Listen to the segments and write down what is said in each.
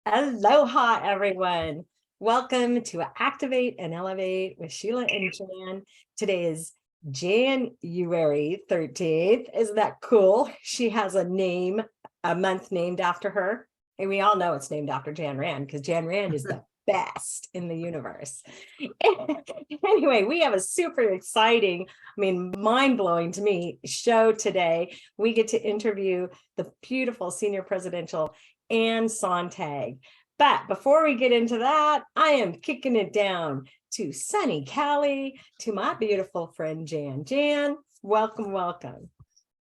Aloha, everyone. Welcome to Activate and Elevate with Sheila and Jan. Today is January 13th. Isn't that cool? She has a month named after her. And we all know it's named after Jan Rand because Jan Rand is the best in the universe. Anyway, we have a super exciting, mind-blowing to me show today. We get to interview the beautiful senior presidential Ann Sontag. But before we get into that, I am kicking it down to sunny Cali, to my beautiful friend Jan. Jan, welcome, welcome.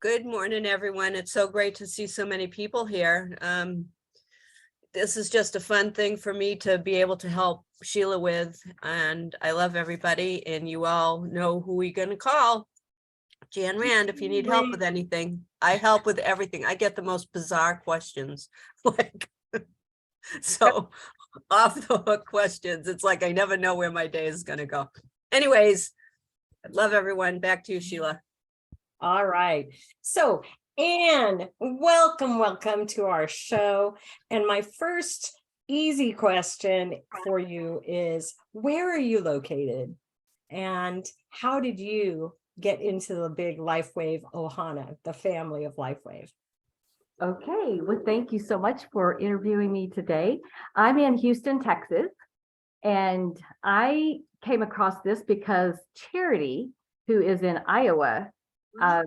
Good morning, everyone. It's so great to see so many people here. This is just a fun thing for me to be able to help Sheila with, and I love everybody, and you all know who we're going to call. Jan Rand, if you need help with anything. I help with everything. I get the most bizarre questions, so off the hook questions. It's like I never know where my day is going to go. Anyways, I love everyone. Back to you, Sheila. All right. So Ann, welcome to our show. And my first easy question for you is, where are you located? And how did you get into the big LifeWave Ohana, the family of LifeWave? Okay, well, thank you so much for interviewing me today. I'm in Houston, Texas, and I came across this because Charity, who is in Iowa, I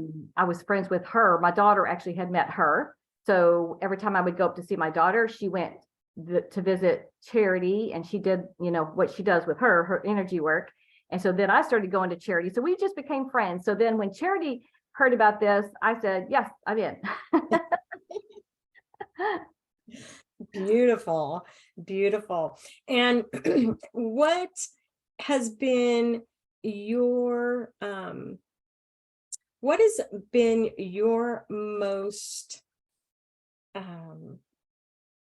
was friends with her. My daughter actually had met her. So every time I would go up to see my daughter, she went to visit Charity, and she did, what she does with her energy work. And so then I started going to Charity. So we just became friends. So then when Charity heard about this, I said, yes, I'm in. Beautiful, beautiful. And what has been your most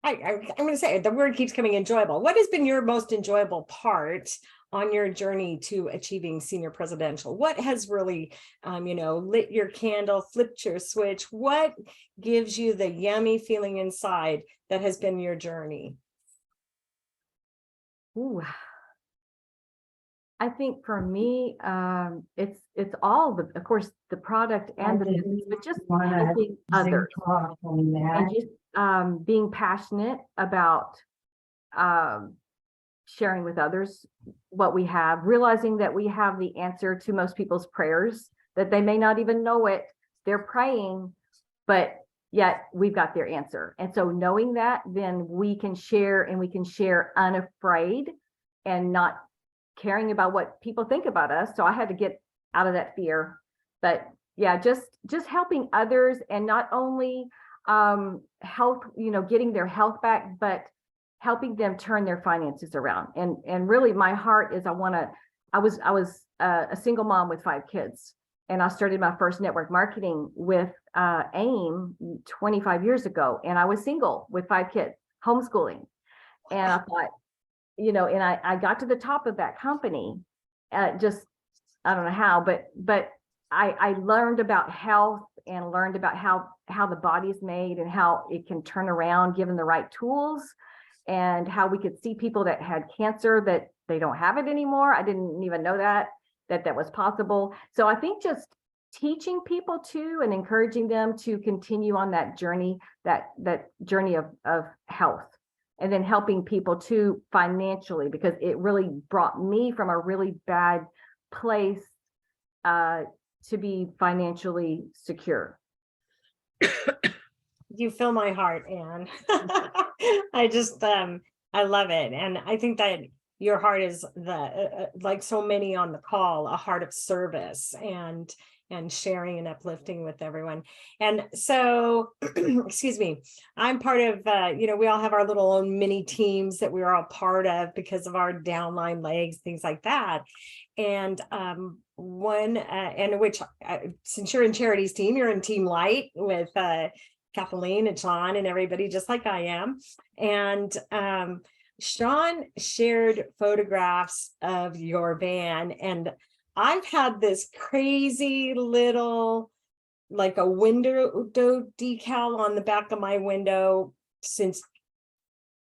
I'm going to say, the word keeps coming, enjoyable. What has been your most enjoyable part on your journey to achieving senior presidential? What has really, lit your candle, flipped your switch? What gives you the yummy feeling inside that has been your journey? Ooh. I think for me, it's all of course, the product and the business, but just helping others and just being passionate about sharing with others what we have, realizing that we have the answer to most people's prayers, that they may not even know it. They're praying, but yet we've got their answer. And so knowing that, then we can share, and we can share unafraid and not caring about what people think about us. So I had to get out of that fear. But yeah, just helping others, and not only health, getting their health back, but helping them turn their finances around. And really my heart is, I was a single mom with 5 kids, and I started my first network marketing with AIM 25 years ago. And I was single with 5 kids, homeschooling. And I thought, and I got to the top of that company, just, I don't know how, but I learned about health, and learned about how the body's made, and how it can turn around given the right tools, and how we could see people that had cancer that they don't have it anymore. I didn't even know that was possible. So I think just teaching people too, and encouraging them to continue on that journey, that journey of health. And then helping people too financially, because it really brought me from a really bad place to be financially secure. You fill my heart, Ann. I just, I love it. And I think that your heart is like so many on the call, a heart of service and sharing and uplifting with everyone. And so, excuse me, I'm part of, we all have our little own mini teams that we're all part of because of our downline legs, things like that. And one, and which, since you're in Charity's team, you're in Team Light with Kathleen and Sean and everybody, just like I am. And Sean shared photographs of your van, and I've had this crazy little, like a window decal on the back of my window since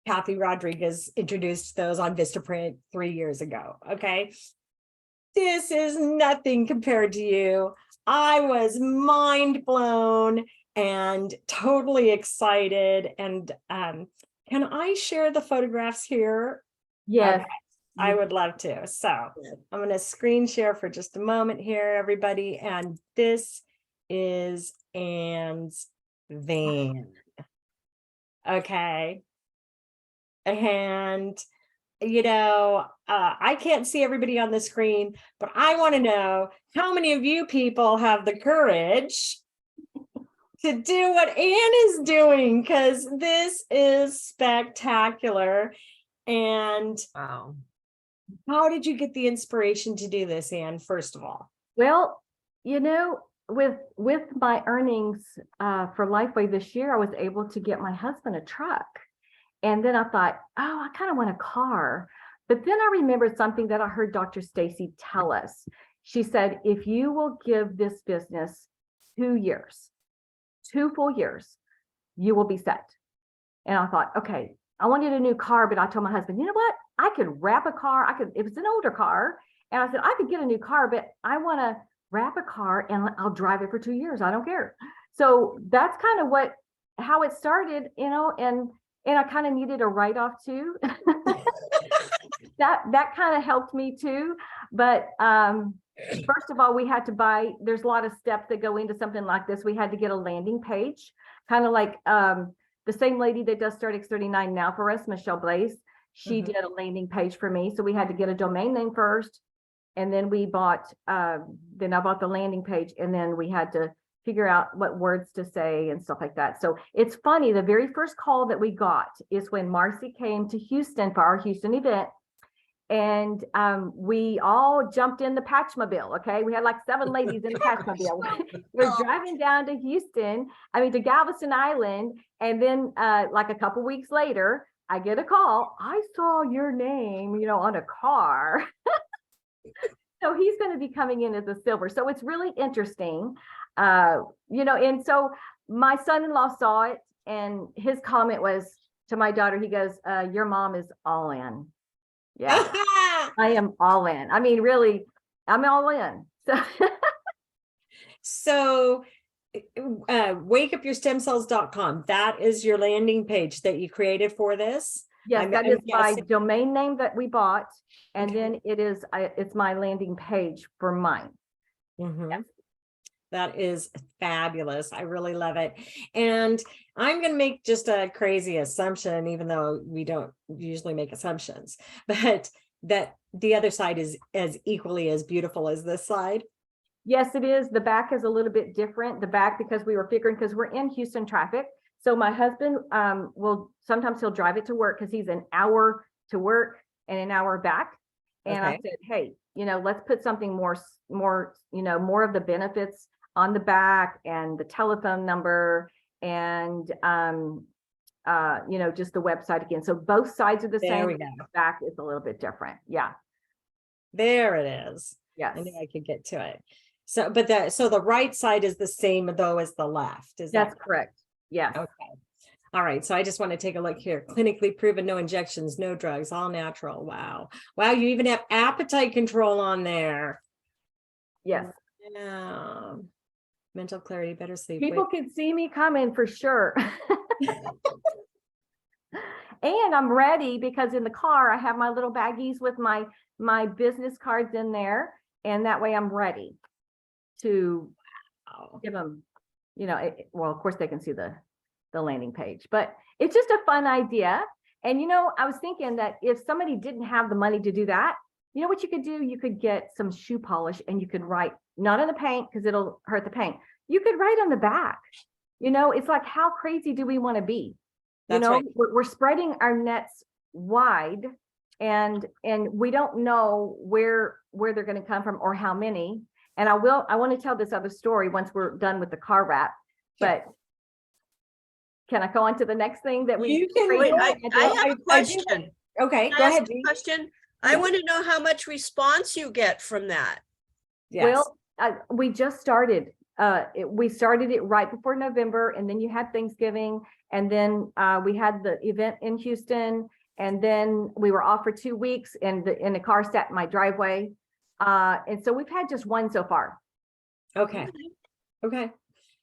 Kathy Rodriguez introduced those on Vistaprint 3 years ago. Okay. This is nothing compared to you. I was mind blown and totally excited. And can I share the photographs here? Yes. Okay, I would love to. So I'm going to screen share for just a moment here, everybody. And this is Ann's van. Okay. And I can't see everybody on the screen, but I want to know how many of you people have the courage to do what Ann is doing, because this is spectacular. And Wow. how did you get the inspiration to do this, Ann, first of all? Well, with my earnings for Lifeway this year, I was able to get my husband a truck. And then I thought, oh, I kind of want a car. But then I remembered something that I heard Dr. Stacy tell us. She said, if you will give this business 2 years, 2 full years, you will be set. And I thought, okay, I wanted a new car, but I told my husband, you know what? I could wrap a car. It was an older car. And I said, I could get a new car, but I want to wrap a car and I'll drive it for 2 years. I don't care. So that's kind of how it started, and I kind of needed a write-off too. That kind of helped me too. But first of all, we had to there's a lot of steps that go into something like this. We had to get a landing page, kind of like the same lady that does Start X39 now for us, Michelle Blaze. She did a landing page for me. So we had to get a domain name first. And then I bought the landing page, and then we had to figure out what words to say and stuff like that. So it's funny, the very first call that we got is when Marcy came to Houston for our Houston event. And we all jumped in the Patchmobile. Okay. We had like 7 ladies in the Patchmobile. We're driving down to to Galveston Island. And then like a couple weeks later, I get a call. I saw your name, on a car. So he's going to be coming in as a silver. So it's really interesting. And so my son-in-law saw it, and his comment was to my daughter, he goes, your mom is all in. Yeah, I am all in. I mean, really, I'm all in. So wakeupyourstemcells.com, that is your landing page that you created for this? Yes, that is my domain name that we bought. And then it's my landing page for mine. Yes. That is fabulous. I really love it. And I'm going to make just a crazy assumption, even though we don't usually make assumptions, but that the other side is as equally as beautiful as this side. Yes, it is. The back is a little bit different. The back, because we were figuring, because we're in Houston traffic. So my husband sometimes he'll drive it to work, because he's an hour to work and an hour back. And I said, hey, let's put something more of the benefits on the back, and the telephone number, and just the website again. So both sides are the same. The back is a little bit different. Yeah. There it is. Yes. I knew I could get to it. So, but the right side is the same though as the left. That's correct? Yes. Okay. All right. So I just want to take a look here. Clinically proven, no injections, no drugs, all natural. Wow. Wow. You even have appetite control on there. Yes. Yeah. Mental clarity, better sleep. People can see me coming for sure. And I'm ready, because in the car, I have my little baggies with my business cards in there. And that way I'm ready to give them, well, of course they can see the landing page, but it's just a fun idea. And, I was thinking that if somebody didn't have the money to do that, you know what you could do? You could get some shoe polish, and you could write, not in the paint because it'll hurt the paint. You could write on the back. It's like, how crazy do we want to be? That's right. We're spreading our nets wide, and we don't know where they're going to come from or how many. And I want to tell this other story once we're done with the car wrap, but can I go on to the next thing that we? You can. Wait, I have a question. Okay, Can go I ask ahead. a question? I want to know how much response you get from that. Yes. Well, we just started we started it right before November, and then you had Thanksgiving, and then we had the event in Houston, and then we were off for 2 weeks, and the car sat in my driveway. And so we've had just one so far. Okay. Okay.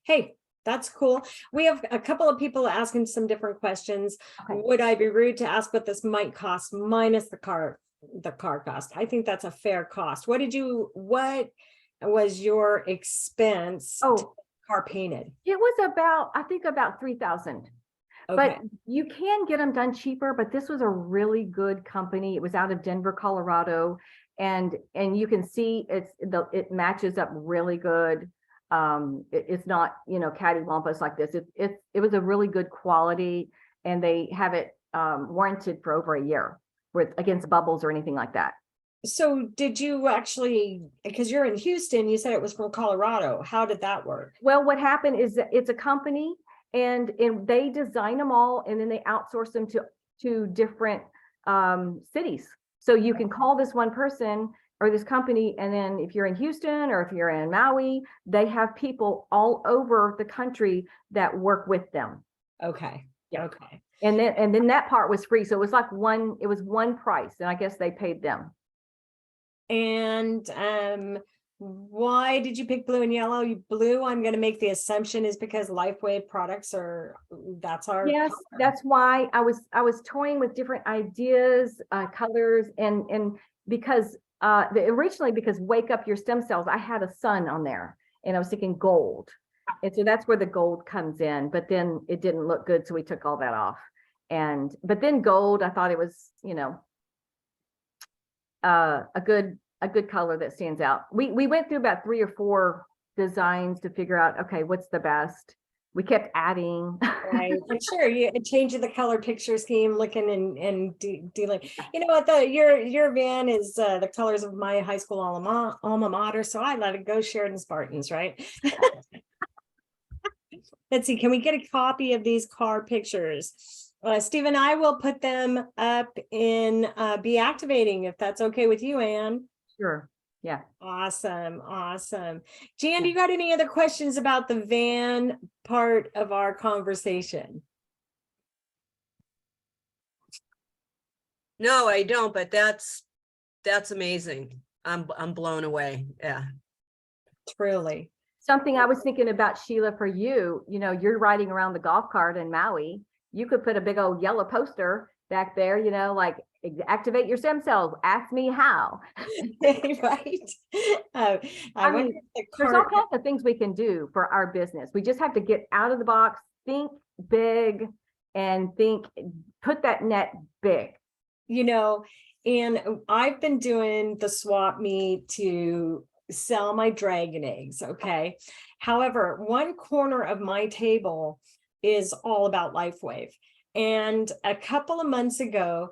Hey, that's cool. We have a couple of people asking some different questions. Okay. Would I be rude to ask what this might cost minus the car cost? I think that's a fair cost. What was your expense to Oh, get the car painted? it was about, I think about 3,000. Okay. But you can get them done cheaper, but this was a really good company. It was out of Denver, Colorado. And you can see it matches up really good. It's not, cattywampus like this. It was a really good quality, and they have it warranted for over a year against bubbles or anything like that. So did you actually, because you're in Houston, you said it was from Colorado. How did that work? Well, what happened is that it's a company, and they design them all, and then they outsource them to different cities. So you can call this one person or this company, and then if you're in Houston or if you're in Maui, they have people all over the country that work with them. Okay. Yeah. Okay. And then that part was free. So it was like one price, and I guess they paid them. And why did you pick blue and yellow? Blue, I'm going to make the assumption, is because LifeWave products that's our Yes, color. that's why I was toying with different ideas, colors, and because originally, because Wake Up Your Stem Cells, I had a sun on there, and I was thinking gold, and so that's where the gold comes in. But then it didn't look good, so we took all that off. But then gold, I thought it was, a good color that stands out. We went through about 3 or 4 designs to figure out, okay, what's the best. We kept adding. Right. I'm sure you changing the color picture scheme, looking and dealing. You know what, your van is the colors of my high school alma mater, so I let it go. Sheridan Spartans, right? Let's see, can we get a copy of these car pictures? Stephen, I will put them up in Be Activating, if that's okay with you, Ann. Sure. Yeah. Awesome. Awesome. Jan, do you got any other questions about the van part of our conversation? No, I don't, but that's amazing. I'm blown away. Yeah. Truly. Something I was thinking about, Sheila, for you, you're riding around the golf cart in Maui. You could put a big old yellow poster back there, like activate your stem cells. Ask me how. Right. I mean, there's all kinds of things we can do for our business. We just have to get out of the box, think big, and put that net big. And I've been doing the swap meet to sell my dragon eggs. Okay. However, one corner of my table is all about LifeWave. And a couple of months ago,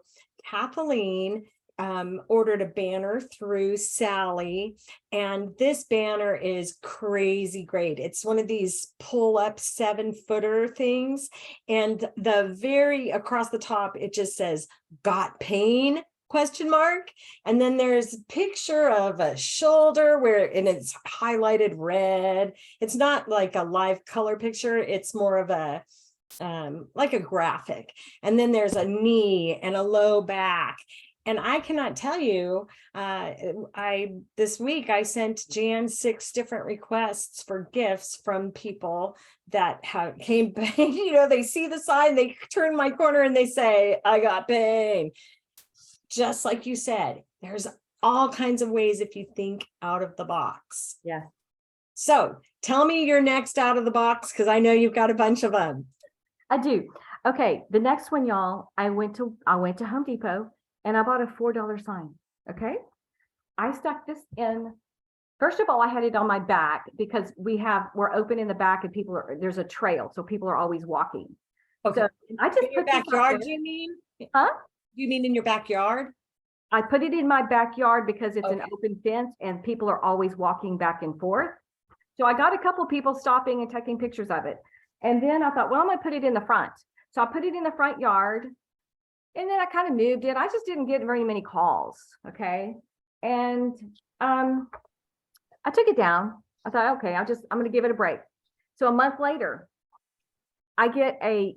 Kathleen ordered a banner through Sally, and this banner is crazy great. It's one of these pull-up 7-footer things, and the very across the top it just says "Got pain?" ? And then there's a picture of a shoulder and it's highlighted red. It's not like a live color picture, it's more of a like a graphic. And then there's a knee and a low back. And I cannot tell you, this week I sent Jan 6 different requests for gifts from people that came back. They see the sign, they turn my corner and they say, "I got pain." Just like you said, there's all kinds of ways if you think out of the box. Yeah. So tell me your next out of the box, because I know you've got a bunch of them. I do. Okay. The next one, y'all, I went to Home Depot and I bought a $4 sign. Okay. I stuck this in. First of all, I had it on my back because we're open in the back and there's a trail. So people are always walking. Okay. So I just in your put this backyard, out do you mean? Huh? You mean in your backyard? I put it in my backyard because it's an Okay. open fence and people are always walking back and forth. So I got a couple people stopping and taking pictures of it. And then I thought, well, I'm going to put it in the front. So I put it in the front yard, and then I kind of moved it. I just didn't get very many calls. Okay. And I took it down I thought, okay, I'm going to give it a break. So a month later, I get an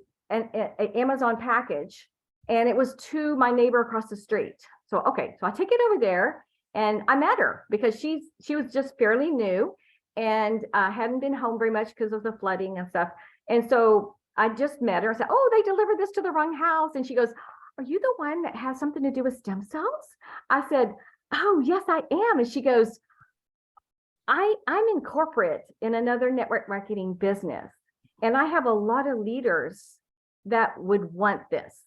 Amazon package, and it was to my neighbor across the street. So, okay, so I take it over there, and I met her because she was just fairly new and hadn't been home very much because of the flooding and stuff. And so I just met her. I said, oh, they delivered this to the wrong house. And she goes, are you the one that has something to do with stem cells? I said, oh, yes, I am. And she goes, I'm in corporate in another network marketing business, and I have a lot of leaders that would want this.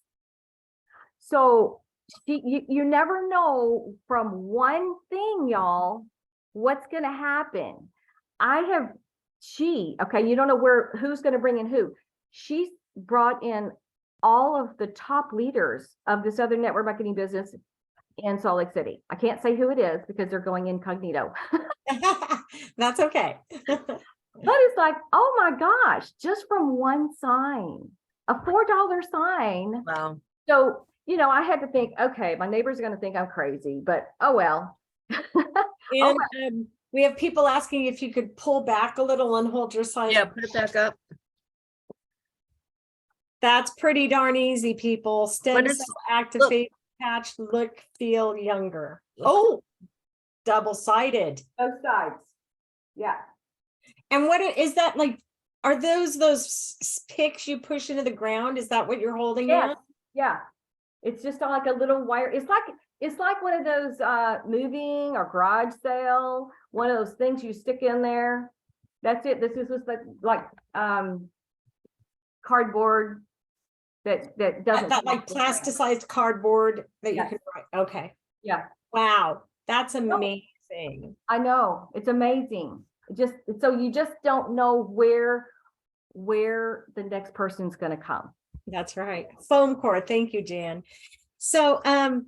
So you never know from one thing, y'all, what's going to happen. Okay, you don't know who's going to bring in who. She's brought in all of the top leaders of this other network marketing business in Salt Lake City. I can't say who it is because they're going incognito. That's okay. But it's like, oh my gosh, just from one sign, a $4 sign. Wow. So, I had to think, okay, my neighbors are going to think I'm crazy, but oh well. And we have people asking if you could pull back a little and hold your sign. Yeah, put it back up. That's pretty darn easy, people. Stem What is- cell activate patch, look, feel younger. Oh, double-sided. Both sides. Yeah. And what is that like? Are those picks you push into the ground? Is that what you're holding Yes. on? Yeah. It's just like a little wire. It's like one of those moving or garage sale, one of those things you stick in there. That's it. This is just like cardboard that doesn't That like plasticized cardboard that you Yes. can write. Okay. Yeah. Wow. That's amazing. I know, it's amazing. So you just don't know where the next person's going to come. That's right. Foam core. Thank you, Jan. So, Ann,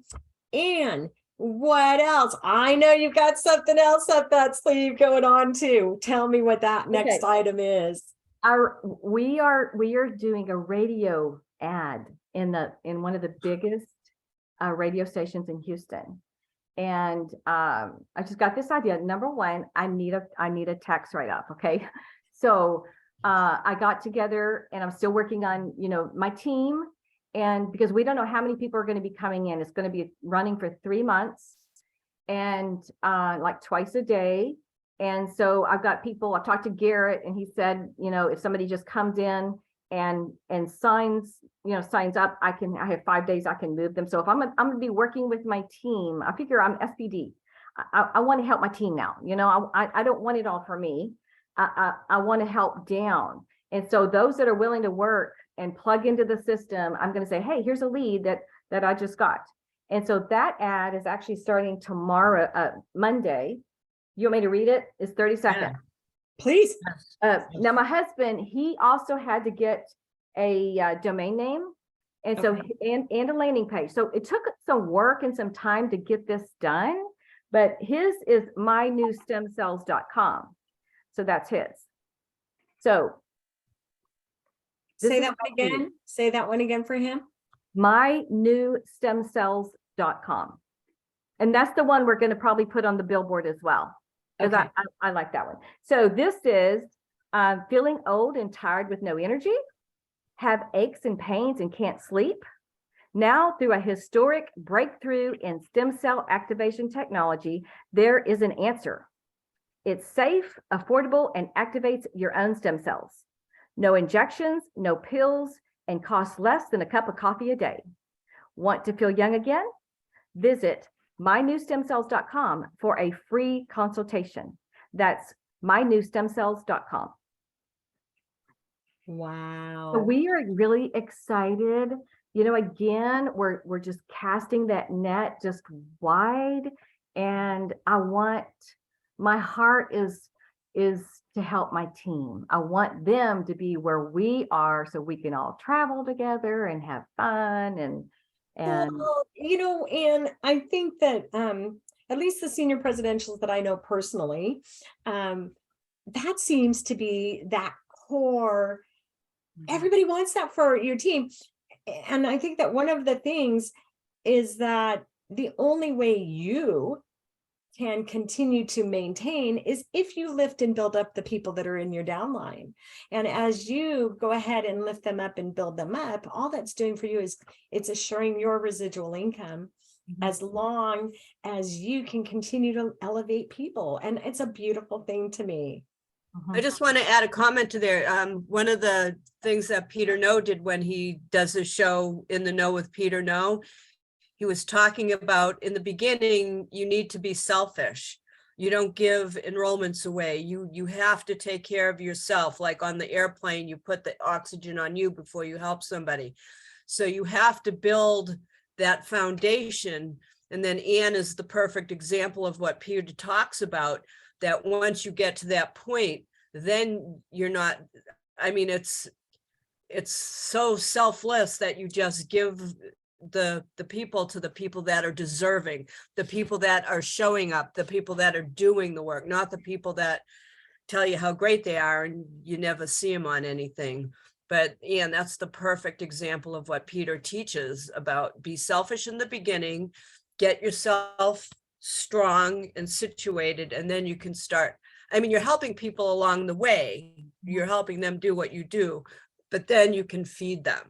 what else? I know you've got something else up that sleeve going on too. Tell me what that next item is. We are doing a radio ad in one of the biggest radio stations in Houston. And I just got this idea. Number one, I need a tax write-off. Okay. So I got together, and I'm still working on, my team. And because we don't know how many people are going to be coming in, it's going to be running for 3 months and like twice a day. And so I've got people, I talked to Garrett, and he said, if somebody just comes in and signs up, I have 5 days, I can move them. So if I'm going to be working with my team, I figure I'm SPD. I want to help my team now. I don't want it all for me. I want to help down. And so those that are willing to work and plug into the system, I'm going to say, hey, here's a lead that I just got. And so that ad is actually starting tomorrow, Monday. You want me to read it? It's 30 seconds. Please. Now my husband, he also had to get a domain name, and so and a landing page. So it took some work and some time to get this done, but his is mynewstemcells.com. So that's his. So say that one again. Say that one again for him. mynewstemcells.com. And that's the one we're going to probably put on the billboard as well, because I like that one. So this is feeling old and tired with no energy, have aches and pains and can't sleep. Now, through a historic breakthrough in stem cell activation technology, there is an answer. It's safe, affordable, and activates your own stem cells. No injections, no pills, and costs less than a cup of coffee a day. Want to feel young again? Visit mynewstemcells.com for a free consultation. That's mynewstemcells.com. Wow. So we are really excited. Again, we're just casting that net just wide, and my heart is to help my team. I want them to be where we are so we can all travel together and have fun and well, and I think that at least the senior presidentials that I know personally, that seems to be that core. Everybody wants that for your team. And I think that one of the things is that the only way you can continue to maintain is if you lift and build up the people that are in your downline. And as you go ahead and lift them up and build them up, all that's doing for you is it's assuring your residual income as long as you can continue to elevate people. And it's a beautiful thing to me. I just want to add a comment to there. One of the things that Peter No did when he does his show In the Know with Peter No, he was talking about in the beginning, you need to be selfish. You don't give enrollments away. You have to take care of yourself. Like on the airplane, you put the oxygen on you before you help somebody. So you have to build that foundation. And then Ann is the perfect example of what Peter talks about, that once you get to that point, then you're not, I mean, it's so selfless that you just give the people to the people that are deserving, the people that are showing up, the people that are doing the work, not the people that tell you how great they are and you never see them on anything. But Ian, that's the perfect example of what Peter teaches about: be selfish in the beginning, get yourself strong and situated, and then you can start. I mean, you're helping people along the way, you're helping them do what you do, but then you can feed them.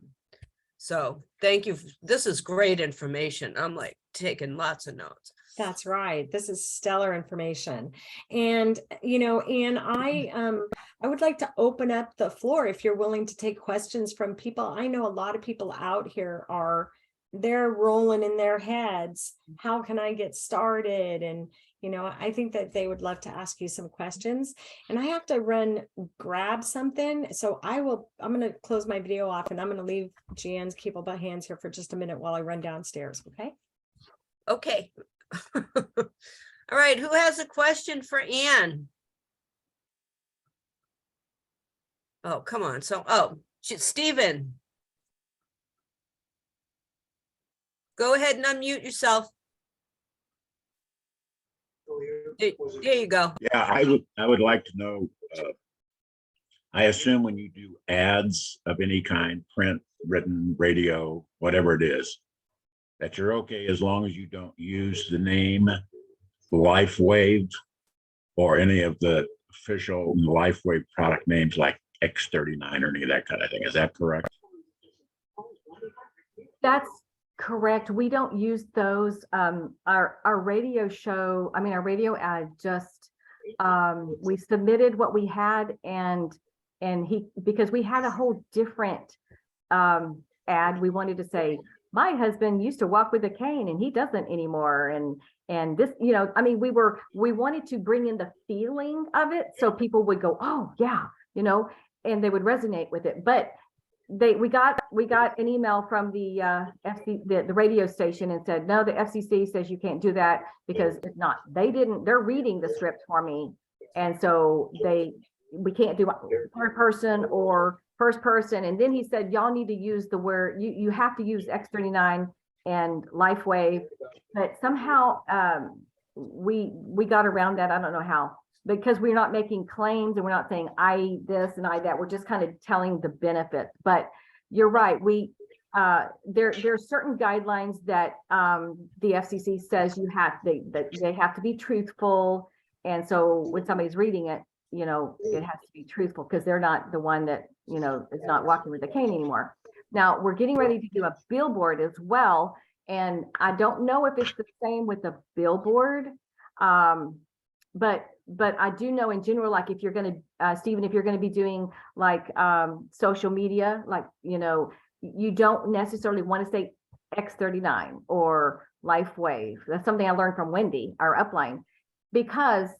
So thank you. This is great information. I'm like taking lots of notes. That's right. This is stellar information. And, you know, Ann, I would like to open up the floor if you're willing to take questions from people. I know a lot of people out here they're rolling in their heads. How can I get started? And, you know, I think that they would love to ask you some questions, and I have to grab something. So I'm going to close my video off, and I'm going to leave Jean's capable hands here for just a minute while I run downstairs. Okay. Okay. All right. Who has a question for Ann? Oh, come on. So, Stephen. Go ahead and unmute yourself. There you go. Yeah, I would like to know, I assume when you do ads of any kind, print, written, radio, whatever it is, that you're okay as long as you don't use the name LifeWave or any of the official LifeWave product names like X39 or any of that kind of thing. Is that correct? That's correct. We don't use those. Our radio show, I mean, our radio ad just, we submitted what we had, and because we had a whole different ad, we wanted to say, my husband used to walk with a cane and he doesn't anymore. And this, you know, I mean, we wanted to bring in the feeling of it so people would go, oh yeah, you know, and they would resonate with it. But we got an email from the the radio station and said, no, the FCC says you can't do that because it's not, they're reading the script for me. And so we can't do third person or first person. And then he said, y'all need to use the word, you have to use X39 and LifeWave. But somehow we got around that. I don't know how, because we're not making claims and we're not saying I this and I that. We're just kind of telling the benefits. But you're right. There are certain guidelines that the FCC says they have to be truthful. And so when somebody's reading it, you know, it has to be truthful because they're not the one that, you know, is not walking with a cane anymore. Now we're getting ready to do a billboard as well. And I don't know if it's the same with the billboard. But I do know in general, like if you're going to, Stephen, if you're going to be doing like social media, like, you know, you don't necessarily want to say X39 or LifeWave. That's something I learned from Wendy, our upline, because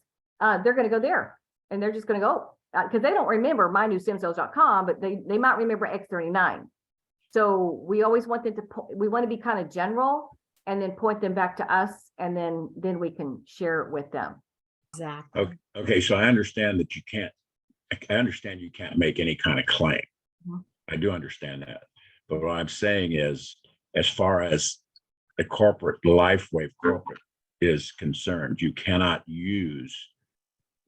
they're going to go there and they're just going to go because they don't remember mynewstemcells.com, but they might remember X39. So we always want them to, we want to be kind of general and then point them back to us, and then we can share it with them. Exactly. Okay, so I understand that you can't make any kind of claim. Mhm. I do understand that. But what I'm saying is, as far as the corporate LifeWave corporate is concerned, you cannot use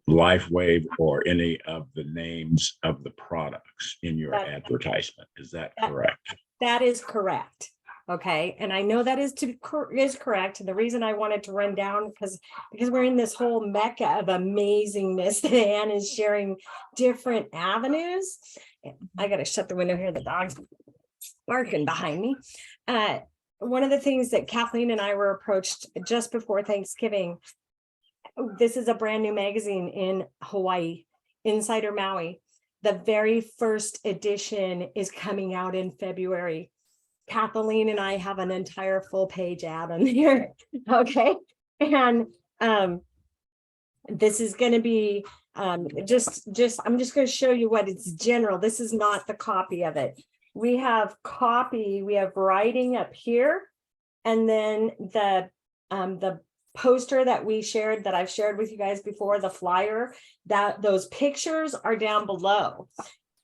LifeWave or any of the names of the products in your advertisement. Is that correct? That is correct. Okay, and I know that is correct. And the reason I wanted to run down because we're in this whole mecca of amazingness that Ann is sharing different avenues. I gotta shut the window here. The dog's barking behind me. One of the things that Kathleen and I were approached just before Thanksgiving. This is a brand new magazine in Hawaii, Insider Maui. The very first edition is coming out in February. Kathleen and I have an entire full page ad on here. Okay. And this is going to be I'm just going to show you what it's general. This is not the copy of it. We have copy, we have writing up here, and then the poster that we shared, that I've shared with you guys before, the flyer, that those pictures are down below.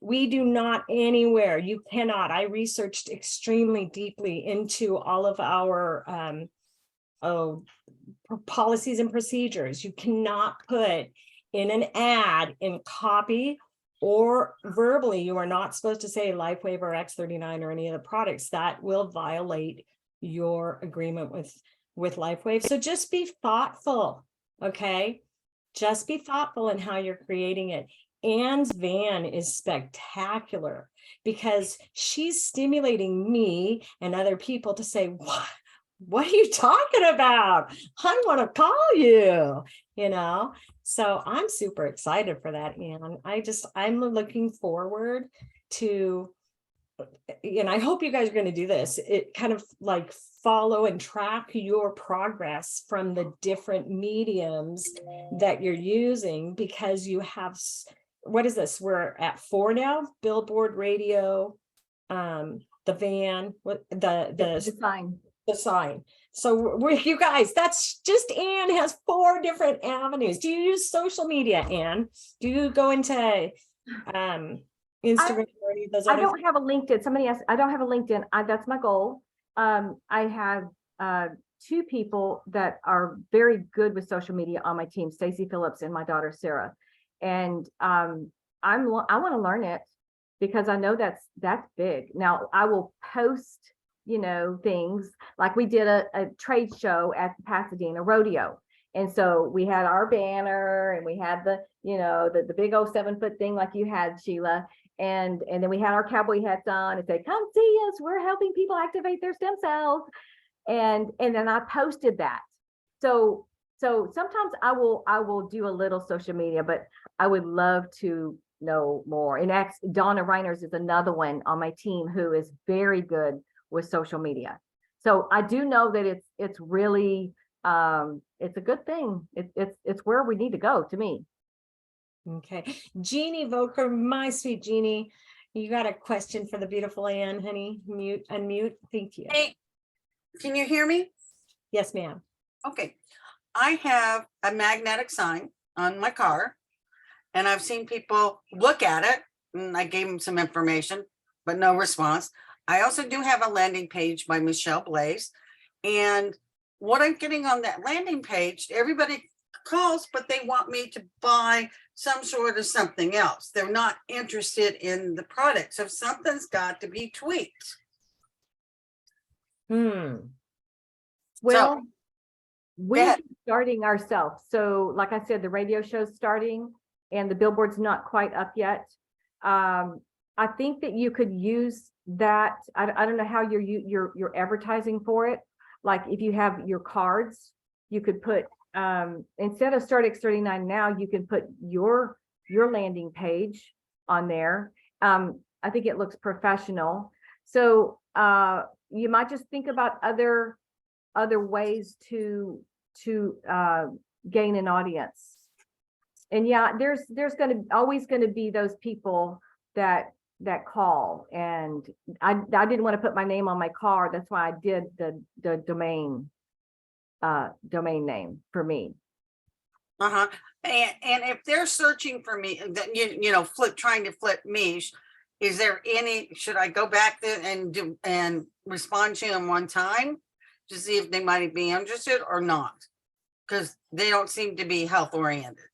We do not anywhere, you cannot. I researched extremely deeply into all of our policies and procedures. You cannot put in an ad in copy or verbally. You are not supposed to say LifeWave or X39 or any of the products. That will violate your agreement with LifeWave. So just be thoughtful, okay? Just be thoughtful in how you're creating it. Ann's van is spectacular because she's stimulating me and other people to say, what are you talking about? I want to call you, you know? So I'm super excited for that, Ann. I'm looking forward to, and I hope you guys are going to do this. It kind of like follow and track your progress from the different mediums that you're using, because you have, what is this? We're at 4 now: billboard, radio, the van, the sign. So you guys, that's just Ann has 4 different avenues. Do you use social media, Ann? Do you go into Instagram or any of those? I don't have a LinkedIn. Somebody asked, I don't have a LinkedIn. That's my goal. I have 2 people that are very good with social media on my team, Stacey Phillips and my daughter Sarah. And I want to learn it because I know that's big. Now I will post, things like we did a trade show at the Pasadena rodeo. And so we had our banner and we had the, the big old 7-foot thing like you had, Sheila. And then we had our cowboy hats on and say, come see us. We're helping people activate their stem cells. And then I posted that. So sometimes I will do a little social media, but I would love to know more. And Donna Reiners is another one on my team who is very good with social media. So I do know that it's really it's a good thing. It's where we need to go, to me. Okay, Jeannie Voker, my sweet Jeannie, you got a question for the beautiful Ann, honey? Unmute. Thank you. Hey, can you hear me? Yes, ma'am. Okay, I have a magnetic sign on my car, and I've seen people look at it, and I gave them some information, but no response. I also do have a landing page by Michelle Blaze, and what I'm getting on that landing page, everybody calls, but they want me to buy some sort of something else. They're not interested in the product. So something's got to be tweaked. Well, So, we're starting ourselves. So like I said, the radio show's starting and the billboard's not quite up yet. I think that you could use that. I don't know how you're advertising for it. Like if you have your cards, you could put instead of Start X39 now, you can put your landing page on there. I think it looks professional. So you might just think about other ways to gain an audience. And yeah, there's always going to be those people that call, and I didn't want to put my name on my car. That's why I did the domain name for me. and if they're searching for me, then trying to flip me, is there any? Should I go back there and respond to them one time to see if they might be interested or not? Because they don't seem to be health oriented.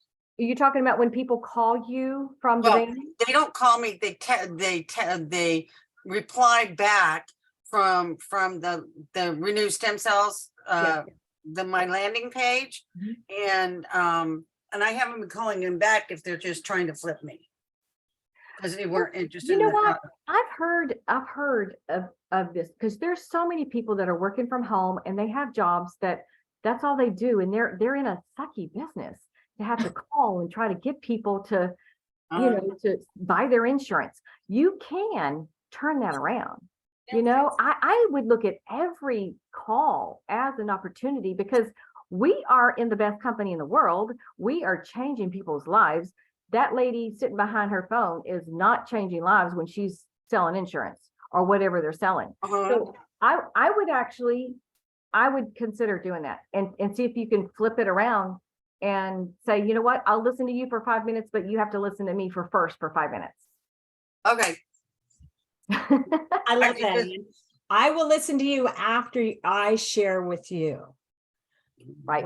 Are you talking about when people call you from the Well, van? they don't call me. They reply back from the Renew Stem Cells, Yeah. my landing page. And I haven't been calling them back if they're just trying to flip me. Because they weren't interested You in know the what? product. I've heard of this, because there's so many people that are working from home and they have jobs that's all they do. And they're in a sucky business to have to call and try to get people to, to buy their insurance. You can turn that around. I would look at every call as an opportunity, because we are in the best company in the world. We are changing people's lives. That lady sitting behind her phone is not changing lives when she's selling insurance or whatever they're selling. So I would consider doing that and see if you can flip it around and say, you know what, I'll listen to you for 5 minutes, but you have to listen to me for 5 minutes. Okay. I love that. Ann. I will listen to you after I share with you. Right.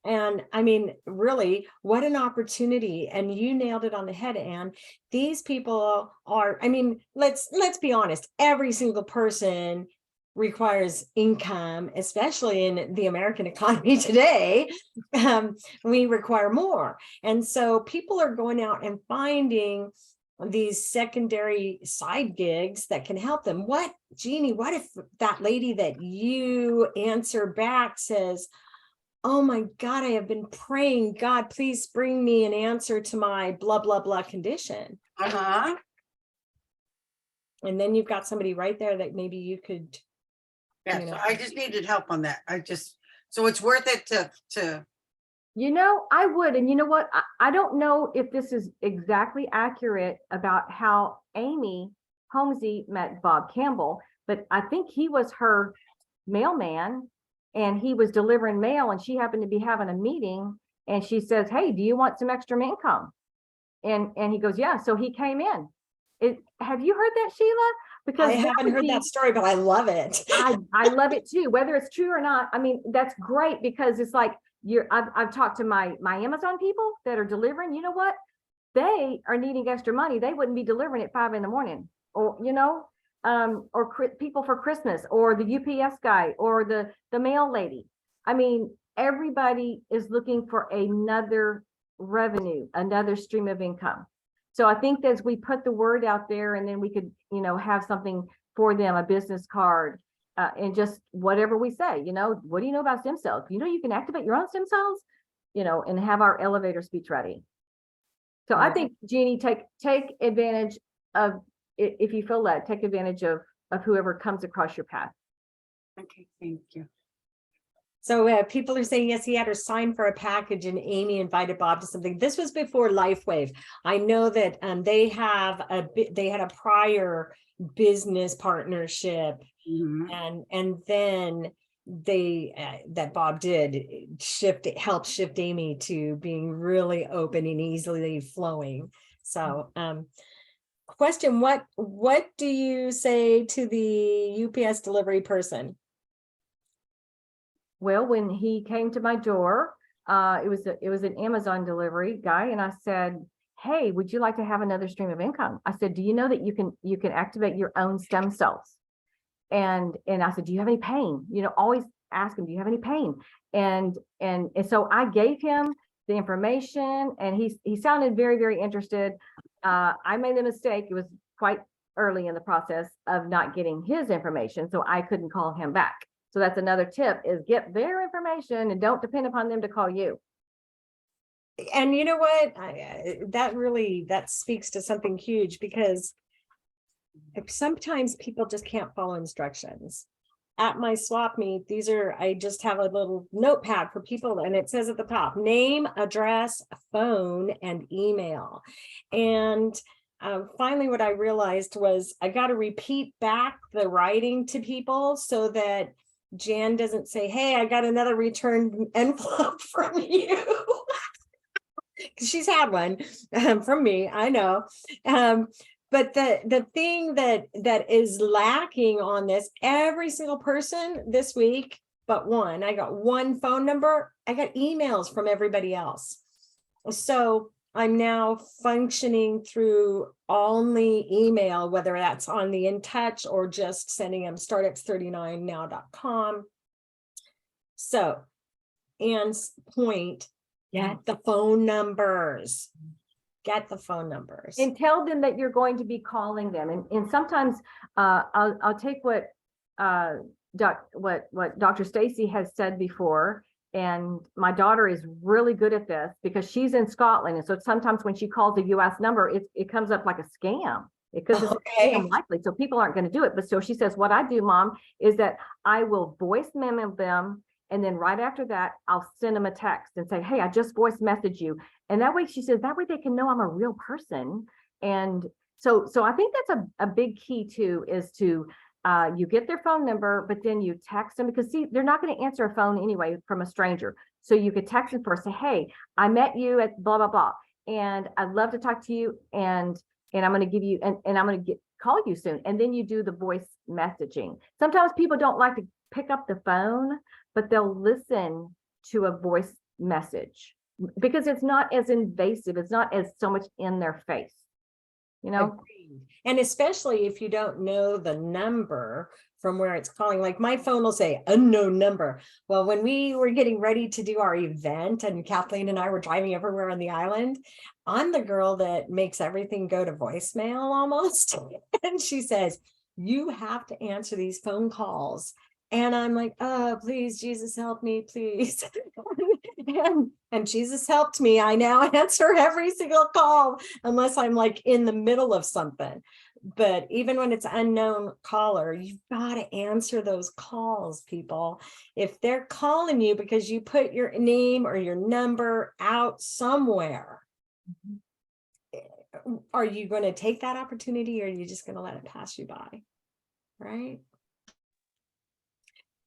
And I mean, really, what an opportunity. And you nailed it on the head, Ann. These people are, I mean, let's be honest, every single person requires income, especially in the American economy today. We require more. And so people are going out and finding these secondary side gigs that can help them. What, Jeannie, what if that lady that you answer back says, oh my God, I have been praying, God, please bring me an answer to my blah, blah, blah condition. And then you've got somebody right there that maybe you could. Yeah, so I just needed help on that. So it's worth it to. I would. And you know what? I don't know if this is exactly accurate about how Amy Holmesy met Bob Campbell, but I think he was her mailman and he was delivering mail, and she happened to be having a meeting and she says, hey, do you want some extra income? And he goes, yeah. So he came in. Have you heard that, Sheila? Because I haven't heard that story, but I love it. I love it too, whether it's true or not. I mean, that's great, because it's like I've talked to my Amazon people that are delivering. You know what? They are needing extra money. They wouldn't be delivering at 5 a.m, or people for Christmas, or the UPS guy, or the mail lady. I mean, everybody is looking for another revenue, another stream of income. So I think as we put the word out there, and then we could, have something for them, a business card, and just whatever we say, what do you know about stem cells? You can activate your own stem cells, and have our elevator speech ready. So I think, Jeannie, take advantage of, if you feel led, take advantage of whoever comes across your path. Okay, thank you. So people are saying, yes, he had her sign for a package and Amy invited Bob to something. This was before LifeWave. I know that they had a prior business partnership, and then that Bob did help shift Amy to being really open and easily flowing. So question, what do you say to the UPS delivery person? Well, when he came to my door, it was an Amazon delivery guy, and I said, hey, would you like to have another stream of income? I said, do you know that you can activate your own stem cells? And I said, do you have any pain? Always ask him, do you have any pain? And so I gave him the information, and he sounded very, very interested. I made the mistake. It was quite early in the process of not getting his information, so I couldn't call him back. So that's another tip, is get their information and don't depend upon them to call you. And you know what, that speaks to something huge, because sometimes people just can't follow instructions. At my swap meet, I just have a little notepad for people, and it says at the top, name, address, phone, and email. And finally, what I realized was I got to repeat back the writing to people so that Jan doesn't say, hey, I got another return envelope from you. She's had one from me, I know. But the thing that is lacking on this, every single person this week, but one, I got one phone number, I got emails from everybody else. So I'm now functioning through only email, whether that's on the In Touch or just sending them startx39now.com. So, Ann's point, get the phone numbers. Get the phone numbers. And tell them that you're going to be calling them. And sometimes I'll take what Dr. Stacy has said before. And my daughter is really good at this because she's in Scotland. And so sometimes when she calls a US number, it comes up like a scam. Because it's a scam likely. So people aren't going to do it. But so she says, what I do, Mom, is that I will voice memo them. And then right after that, I'll send them a text and say, hey, I just voice message you. And that way, she says, that way they can know I'm a real person. And so I think that's a big key too, is to you get their phone number, but then you text them, because see, they're not going to answer a phone anyway from a stranger. So you could text them first, say, hey, I met you at blah, blah, blah. And I'd love to talk to you. And I'm going to give you, and I'm going to call you soon. And then you do the voice messaging. Sometimes people don't like to pick up the phone, but they'll listen to a voice message because it's not as invasive. It's not as so much in their face, you know? Agreed. And especially if you don't know the number from where it's calling, like my phone will say unknown number. Well, when we were getting ready to do our event and Kathleen and I were driving everywhere on the island, I'm the girl that makes everything go to voicemail almost. And she says, you have to answer these phone calls. And I'm like, oh, please, Jesus, help me, please. and Jesus helped me. I now answer every single call unless I'm like in the middle of something. But even when it's unknown caller, you've got to answer those calls, people. If they're calling you because you put your name or your number out somewhere, are you going to take that opportunity, or are you just going to let it pass you by? Right?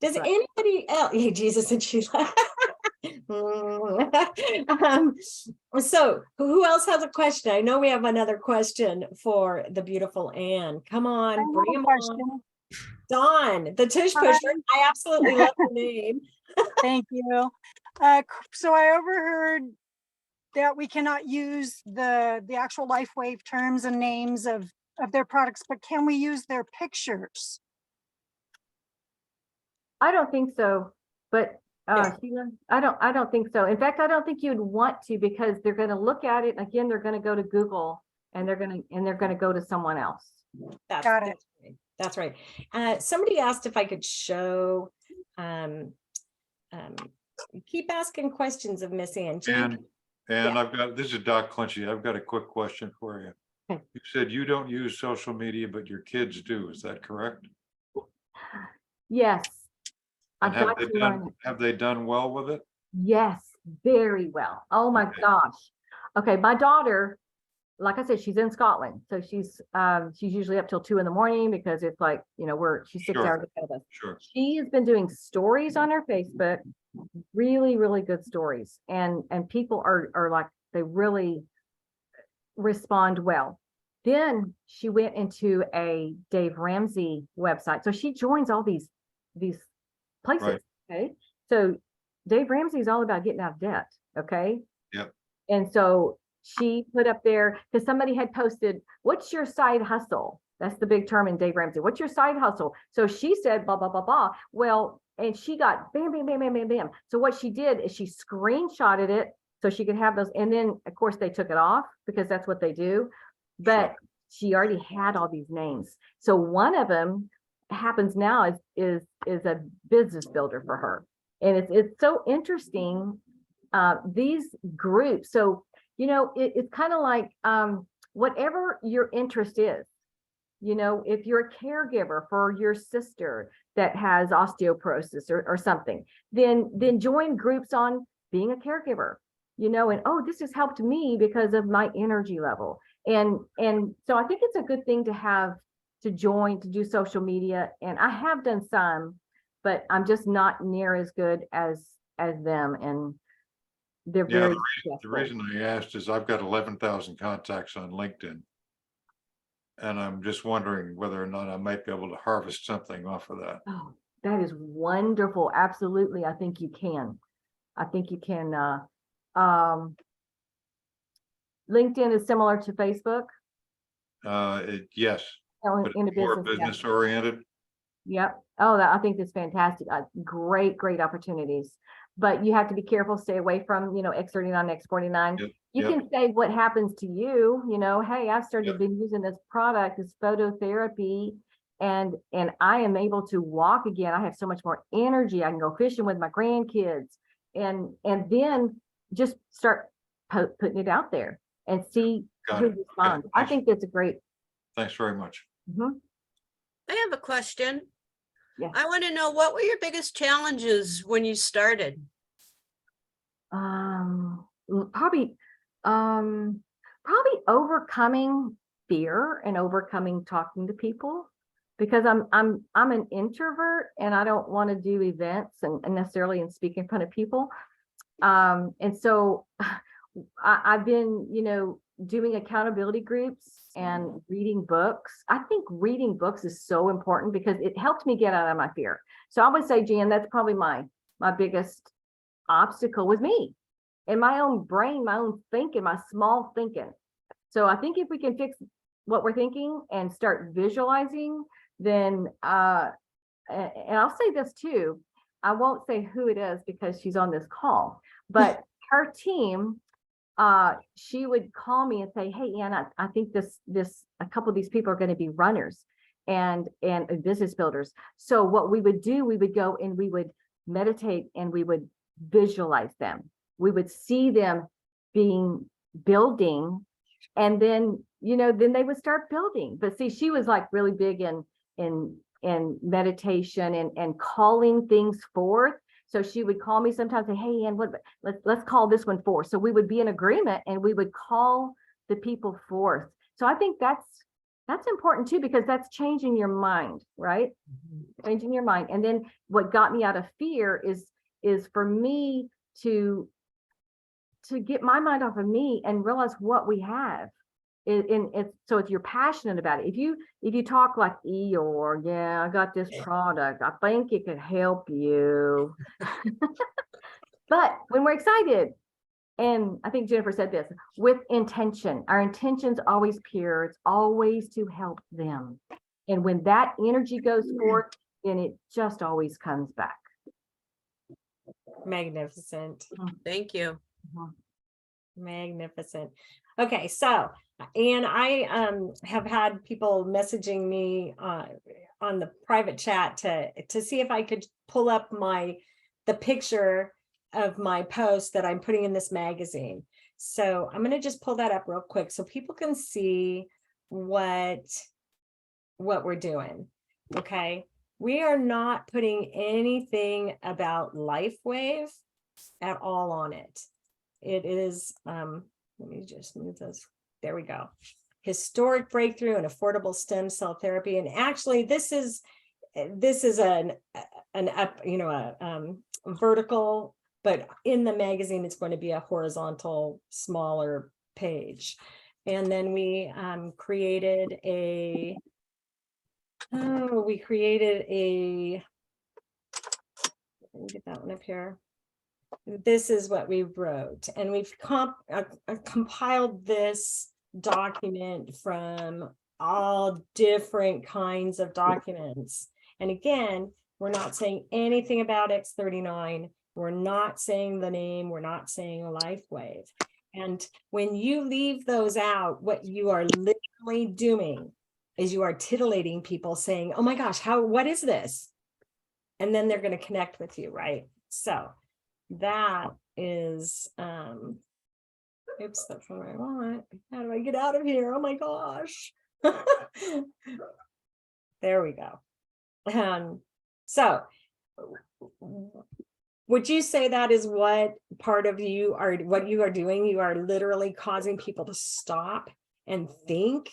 Does anybody else, hey, Jesus and Sheila. So who else has a question? I know we have another question for the beautiful Ann. Come on, bring them on. Dawn, the tush pusher. I absolutely love the name. Thank you. So I overheard that we cannot use the actual LifeWave terms and names of their products, but can we use their pictures? I don't think so, but Sheila, I don't think so. In fact, I don't think you'd want to, because they're going to look at it again. They're going to go to Google, and they're going to go to someone else. Got it. That's right. Somebody asked if I could show. Keep asking questions of Miss Ann. And I've got, this is Doc Clinchy. I've got a quick question for you. Okay. You said you don't use social media, but your kids do. Is that correct? Yes. And have they done well with it? Yes, very well. Oh my gosh. Okay, my daughter, like I said, she's in Scotland, so she's usually up till 2 a.m. because it's like, you know, she's 6 hours ahead of us. Sure. She has been doing stories on her Facebook, really, really good stories, and people are like, they really respond well. Then she went into a Dave Ramsey website, so she joins all these places. Right. Okay, so Dave Ramsey is all about getting out of debt. Okay. Yep. And so she put up there, because somebody had posted, what's your side hustle? That's the big term in Dave Ramsey. What's your side hustle? So she said, blah, blah, blah, blah. Well, and she got bam, bam, bam, bam, bam, bam. So what she did is she screenshotted it so she could have those. And then of course they took it off because that's what they do. But she already had all these names. So one of them happens now is a business builder for her. And it's so interesting, these groups. So, you know, it's kind of like whatever your interest is, you know, if you're a caregiver for your sister that has osteoporosis or something, then join groups on being a caregiver, you know, and, oh, this has helped me because of my energy level. And so I think it's a good thing to have to join, to do social media. And I have done some, but I'm just not near as good as them. And they're very the reason I asked is I've got 11,000 contacts on LinkedIn. And I'm just wondering whether or not I might be able to harvest something off of that. Oh, that is wonderful. Absolutely. I think you can. I think you can. LinkedIn is similar to Facebook. Yes, but In the it's more business. Yeah. business oriented. Yep. Oh, I think that's fantastic. Great opportunities. But you have to be careful, stay away from, X39, X49. Yep, You yep. can say what happens to you, hey, I've started Yep. been using this product, this phototherapy, and I am able to walk again. I have so much more energy. I can go fishing with my grandkids, and then just start putting it out there and see Got who it. Okay, responds. I thanks. think that's a great. Thanks very much. Mhm. I have a question. Yeah. I want to know, what were your biggest challenges when you started? Probably overcoming fear and overcoming talking to people, because I'm an introvert and I don't want to do events and necessarily and speak in front of people. And so I've been, doing accountability groups and reading books. I think reading books is so important because it helped me get out of my fear. So I would say, Jan, that's probably my biggest obstacle was me and my own brain, my own thinking, my small thinking. So I think if we can fix what we're thinking and start visualizing, then and I'll say this too, I won't say who it is because she's on this call, but her team, she would call me and say, hey, Ann, I think a couple of these people are going to be runners and business builders. So what we would do, we would go and we would meditate and we would visualize them. We would see them building, and then, then they would start building. But see, she was like really big in meditation and calling things forth. So she would call me sometimes and say, hey, Ann, let's call this one forth. So we would be in agreement and we would call the people forth. So I think that's important too, because that's changing your mind, right? Changing your mind. And then what got me out of fear is for me to get my mind off of me and realize what we have. So if you're passionate about it, if you talk like Eeyore, yeah, I got this product, I think it could help you. But when we're excited, and I think Jennifer said this, with intention, our intention's always pure, it's always to help them. And when that energy goes forth, then it just always comes back. Magnificent. Thank you. Magnificent. Okay, so and I have had people messaging me on the private chat to see if I could pull up the picture of my post that I'm putting in this magazine. So I'm going to just pull that up real quick so people can see what we're doing. Okay, we are not putting anything about LifeWave at all on it. It is let me just move this. There we go. Historic breakthrough in affordable stem cell therapy. And actually, this is an up, a vertical, but in the magazine, it's going to be a horizontal, smaller page. And then we created a. Let me get that one up here. This is what we wrote, and we've compiled this document from all different kinds of documents. And again, we're not saying anything about X39. We're not saying the name. We're not saying LifeWave. And when you leave those out, what you are literally doing is you are titillating people, saying, oh my gosh, what is this? And then they're going to connect with you, right? So that is, oops, that's what I want. How do I get out of here? Oh my gosh. There we go. So would you say that is what part of you are, what you are doing? You are literally causing people to stop and think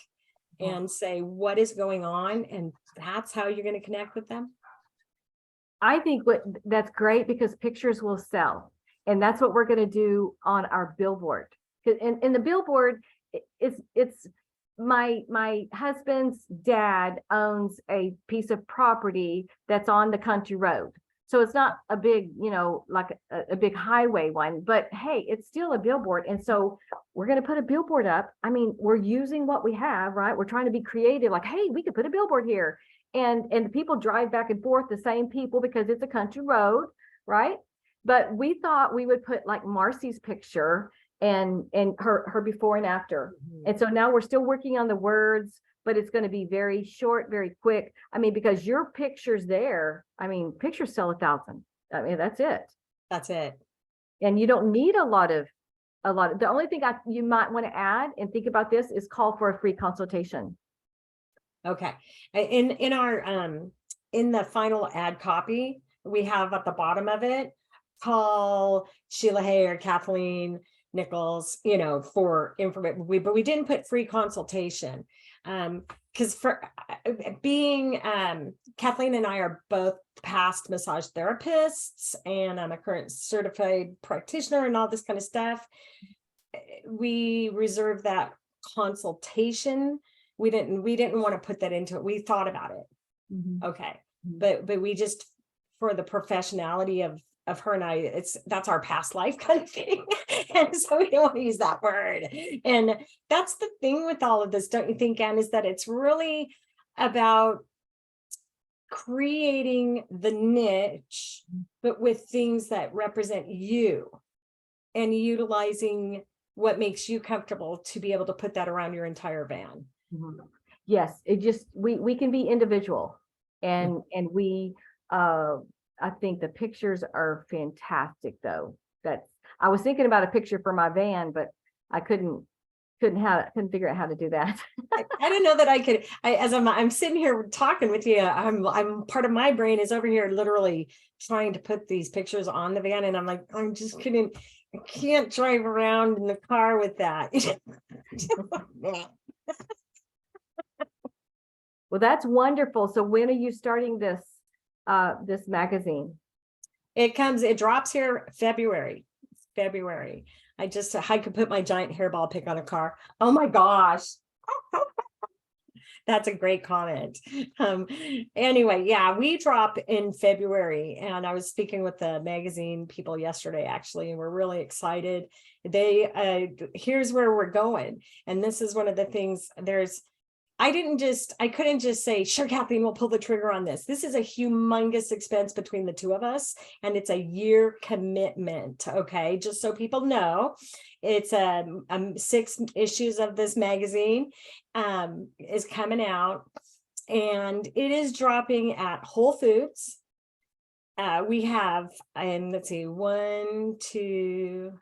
and say, what is going on? And that's how you're going to connect with them? I think that's great, because pictures will sell. And that's what we're going to do on our billboard. In the billboard, it's my husband's dad owns a piece of property that's on the country road. So it's not a big, like a big highway one, but hey, it's still a billboard. And so we're going to put a billboard up. I mean, we're using what we have, right? We're trying to be creative, like, hey, we could put a billboard here. And the people drive back and forth, the same people, because it's a country road, right? But we thought we would put like Marcy's picture and her before and after. And so now we're still working on the words, but it's going to be very short, very quick. I mean, because your pictures there, I mean, pictures sell 1,000. I mean, that's it. That's it. And you don't need a lot of, the only thing you might want to add and think about this is call for a free consultation. Okay. In our, in the final ad copy, we have at the bottom of it, call Sheila Hay or Kathleen Nichols, for information. But we didn't put free consultation. Because for being Kathleen and I are both past massage therapists, and I'm a current certified practitioner and all this kind of stuff. We reserve that consultation. We didn't want to put that into it. We thought about it. Okay. But we just, for the professionality of her and I, that's our past life kind of thing. And so we don't want to use that word. And that's the thing with all of this, don't you think, Ann, is that it's really about creating the niche, but with things that represent you and utilizing what makes you comfortable to be able to put that around your entire van. Yes, it just, we can be individual, and we, I think the pictures are fantastic though. I was thinking about a picture for my van, but I couldn't figure out how to do that. I didn't know that I could. As I'm sitting here talking with you, I'm part of my brain is over here literally trying to put these pictures on the van, and I'm like, I can't drive around in the car with that. Well, that's wonderful. So when are you starting this magazine? It drops here February. I could put my giant hairball pick on a car. Oh my gosh. That's a great comment. Anyway, yeah, we drop in February, and I was speaking with the magazine people yesterday, actually, and we're really excited. Here's where we're going. And this is one of the things I couldn't just say, sure, Kathleen, we'll pull the trigger on this. This is a humongous expense between the two of us, and it's a year commitment. Okay. Just so people know, it's 6 issues of this magazine is coming out, and it is dropping at Whole Foods. We have, and let's see, 1, 2,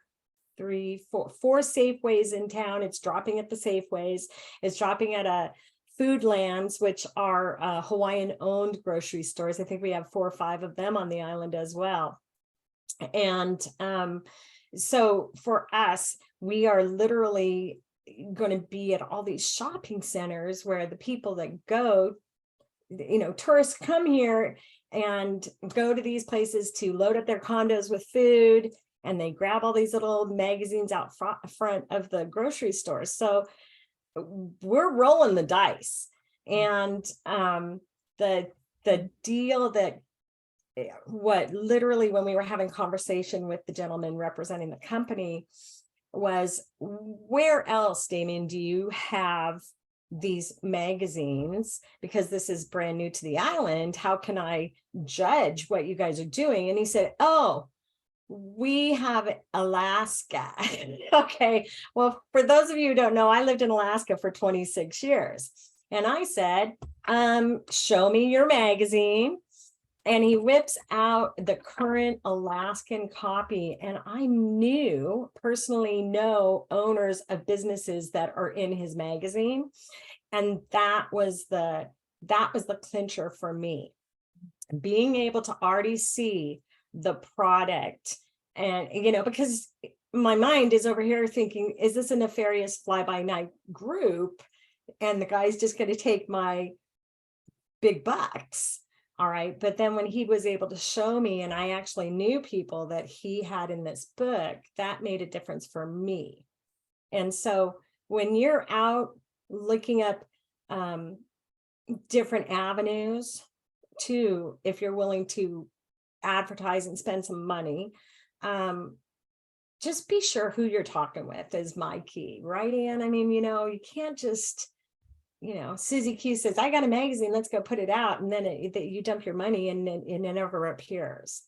3, 4 Safeways in town. It's dropping at the Safeways. It's dropping at Foodlands, which are Hawaiian owned grocery stores. I think we have 4 or 5 of them on the island as well. And so for us, we are literally going to be at all these shopping centers where the people that go, tourists come here and go to these places to load up their condos with food, and they grab all these little magazines out front of the grocery stores. So we're rolling the dice. And the deal that literally when we were having conversation with the gentleman representing the company was, where else, Damien, do you have these magazines? Because this is brand new to the island. How can I judge what you guys are doing? And he said, oh, we have Alaska. Okay. Well, for those of you who don't know, I lived in Alaska for 26 years. And I said, show me your magazine. And he whips out the current Alaskan copy. And I personally know owners of businesses that are in his magazine. And that was the clincher for me. Being able to already see the product, and because my mind is over here thinking, is this a nefarious fly-by-night group, and the guy's just going to take my big bucks? All right. But then when he was able to show me, and I actually knew people that he had in this book, that made a difference for me. And so when you're out looking up different avenues too, if you're willing to advertise and spend some money, just be sure who you're talking with is my key, right, Ann? I mean, you can't just, Susie Q says, I got a magazine, let's go put it out. And then you dump your money and it never appears.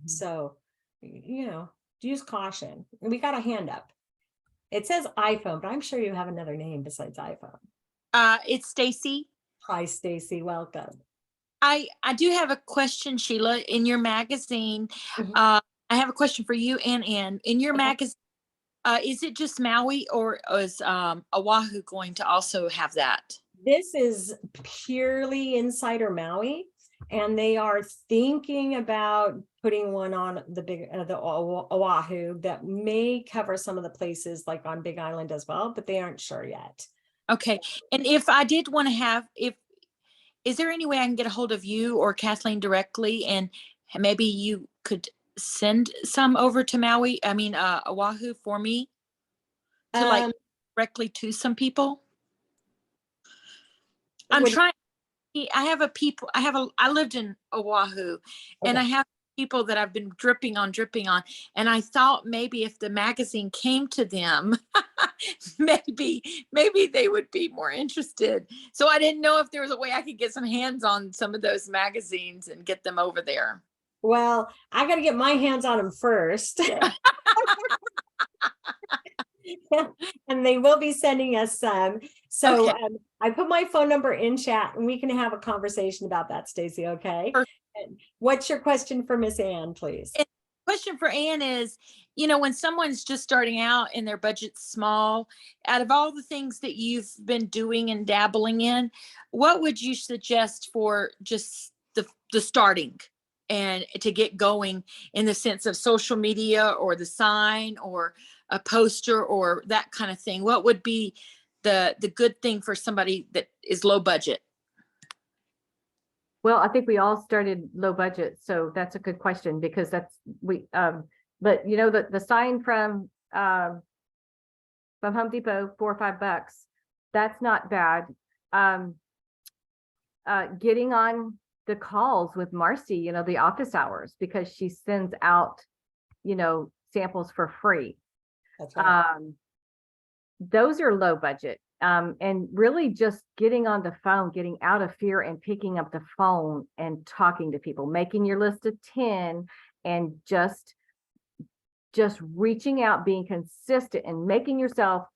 So, use caution. We got a hand up. It says iPhone, but I'm sure you have another name besides iPhone. It's Stacy. Hi, Stacy. Welcome. I do have a question, Sheila. In your magazine, Mhm. I have a question for you and Ann. In your Okay. magazine, is it just Maui, or is Oahu going to also have that? This is purely Insider Maui, and they are thinking about putting one on the Oahu that may cover some of the places like on Big Island as well, but they aren't sure yet. Okay. And if I did want to have, is there any way I can get a hold of you or Kathleen directly, and maybe you could send some over to Oahu for me to like directly to some people? I'm Would- trying. I lived in Oahu, and I Okay. have people that I've been dripping on, and I thought maybe if the magazine came to them, maybe they would be more interested. So I didn't know if there was a way I could get some hands on some of those magazines and get them over there. Well, I got to get my hands on them first. And they will be sending us some. So Okay. I put my phone number in chat and we can have a conversation about that, Stacy. Okay. Perfect. And what's your question for Miss Ann, please? Question for Ann is, when someone's just starting out and their budget's small, out of all the things that you've been doing and dabbling in, what would you suggest for just the starting and to get going in the sense of social media or the sign or a poster or that kind of thing? What would be the good thing for somebody that is low budget? Well, I think we all started low budget, so that's a good question, because but the sign from Home Depot, $4 or $5, that's not bad. Getting on the calls with Marcy, the office hours, because she sends out, samples for free. That's right. Those are low budget. And really just getting on the phone, getting out of fear and picking up the phone and talking to people, making your list of 10 and just reaching out, being consistent and making yourself